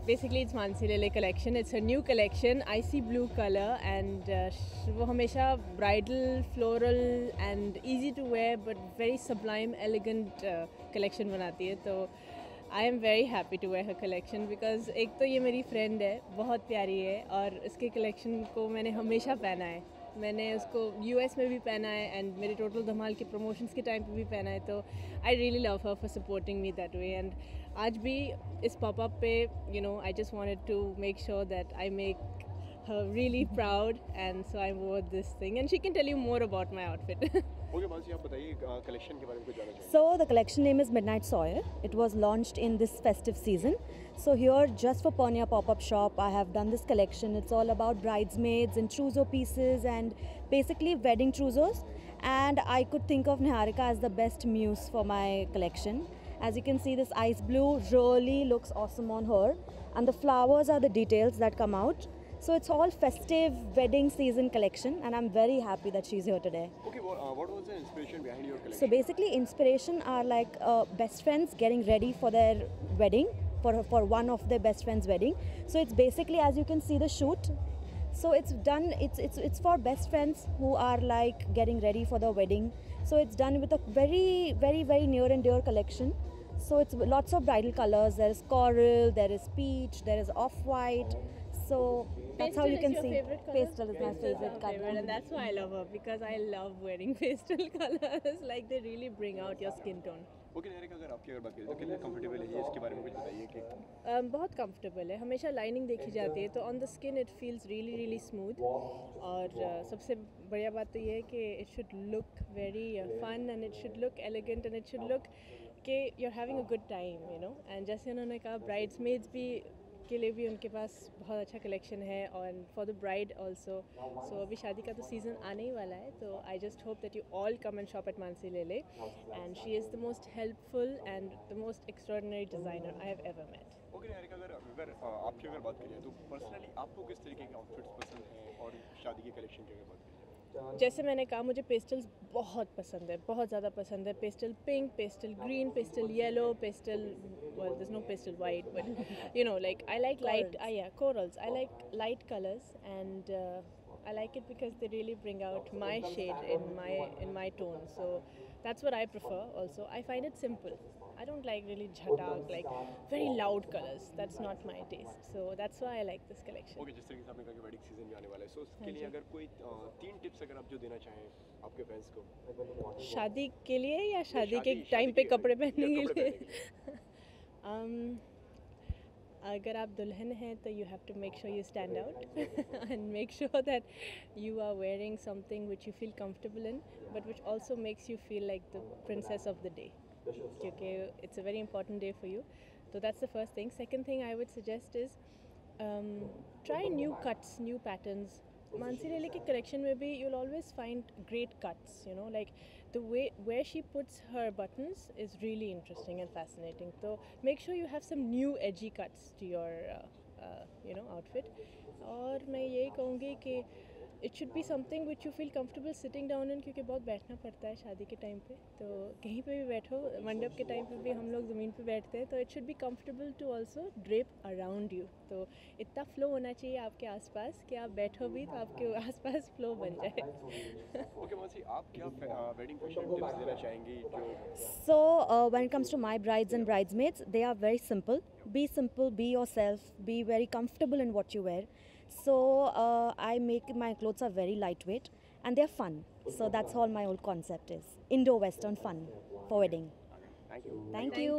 Basically it's Mansi Lele collection. It's a new collection, icy blue color, and वो हमेशा bridal, floral and easy to wear but very sublime, elegant collection बनाती है. तो I am very happy to wear her collection because एक तो ये मेरी friend है, बहुत प्यारी है और इसके collection को मैंने हमेशा पहना है. मैंने उसको US में भी पहना है एंड मेरे टोटल धमाल के प्रमोशंस के टाइम पे भी पहना है. तो I really love her for supporting me that way. And आज भी इस पॉपअप पे I just wanted to make sure that I make her really proud, and so I wore this thing and she can tell you more about my outfit. Okay, Mansi, आप बताइए collection के बारे में कुछ जानना चाहिए. So the collection name is Midnight Soil. It was launched in this festive season. So here, just for Purnia Pop-Up Shop, I have done this collection. It's all about bridesmaids and trousseau pieces and basically wedding trousseaus. And I could think of Niharika as the best muse for my collection. As you can see, this ice blue really looks awesome on her. And the flowers are the details that come out. So it's all festive wedding season collection, and I'm very happy that she's here today. Okay, what was the inspiration behind your collection? So basically, inspiration are like best friends getting ready for their wedding, for one of their best friends' wedding. So it's basically, as you can see, the shoot. So it's done. It's for best friends who are like getting ready for the wedding. So it's done with a very near and dear collection. So it's lots of bridal colors. There is coral, there is peach, there is off-white. So that's how you can see. Pastel is my favorite color, and that's why I love her because I love wearing pastel colors. Like they really bring out your skin tone. Okay, Niharika, अगर आपकी अगर बात करें तो कितना comfortable है ये, इसके बारे में कुछ बताइए कि बहुत कंफर्टेबल है. हमेशा लाइनिंग देखी जाती है तो on the skin it feels really smooth. और सबसे बढ़िया बात तो ये है कि it should look very fun and it should look elegant and it should look कि you are having a good time, and जैसे उन्होंने कहा ब्राइड्समेड्स भी के लिए भी उनके पास बहुत अच्छा कलेक्शन है और फॉर द ब्राइड ऑल्सो. सो अभी शादी का तो सीज़न आने ही वाला है. तो I just hope that you all come and shop at Mansi Lele. And she is the most helpful and the most extraordinary designer I have ever met. Okay Niharika, अगर आपकी अगर बात करें तो पर्सनली आपको किस तरीके के आउटफिट्स पसंद हैं, और शादी के कलेक्शन की अगर बात करें? जैसे मैंने कहा, मुझे पेस्टल्स बहुत पसंद है, बहुत ज़्यादा पसंद है. Pastel pink, pastel green, pastel yellow, pastel, well there's no pastel white, but like I like light, corals. I like light colors, and I like it because they really bring out my shade in my tone. So that's what I prefer. Also, I find it simple. I don't like really jhatak, like very loud colors. That's not my taste. So that's why I like this collection. Okay, जिस तरीके से आपने कहा कि wedding season भी आने वाला है, सो उसके लिए अगर कोई 3 टिप्स अगर आप जो देना चाहें आपके फैंस को. शादी के लिए या शादी के टाइम पे कपड़े पहनने के लिए? अगर आप दुल्हन हैं तो you have to make sure you stand out and make sure that you are wearing something which you feel comfortable in but which also makes you feel like the princess of the day, क्योंकि it's a very important day for you. तो that's the first thing. Second thing I would suggest is try new cuts, new patterns. Mansi Lele की collection में भी you'll always find great cuts, like the way where she puts her buttons is really interesting and fascinating. So make sure you have some new edgy cuts to your outfit. और मैं यही कहूँगी कि it should be something which you feel comfortable sitting down in, क्योंकि बहुत बैठना पड़ता है शादी के टाइम पे. तो कहीं पे भी बैठो, मंडप के टाइम पे भी हम लोग ज़मीन पे बैठते हैं, तो it should be comfortable to also drape around you. तो इतना फ्लो होना चाहिए आपके आसपास कि आप बैठो भी तो आपके आसपास फ्लो बन जाए. ओके मानसी, आप क्या वेडिंग फैशन टिप्स देना चाहेंगी जो? So when it comes to my brides and bridesmaids, they are very simple. Be simple, be yourself, be very comfortable in what you wear. So I make my clothes are very lightweight and they're fun. So that's all my whole concept is. Indo-Western fun for wedding. Thank you. Thank you.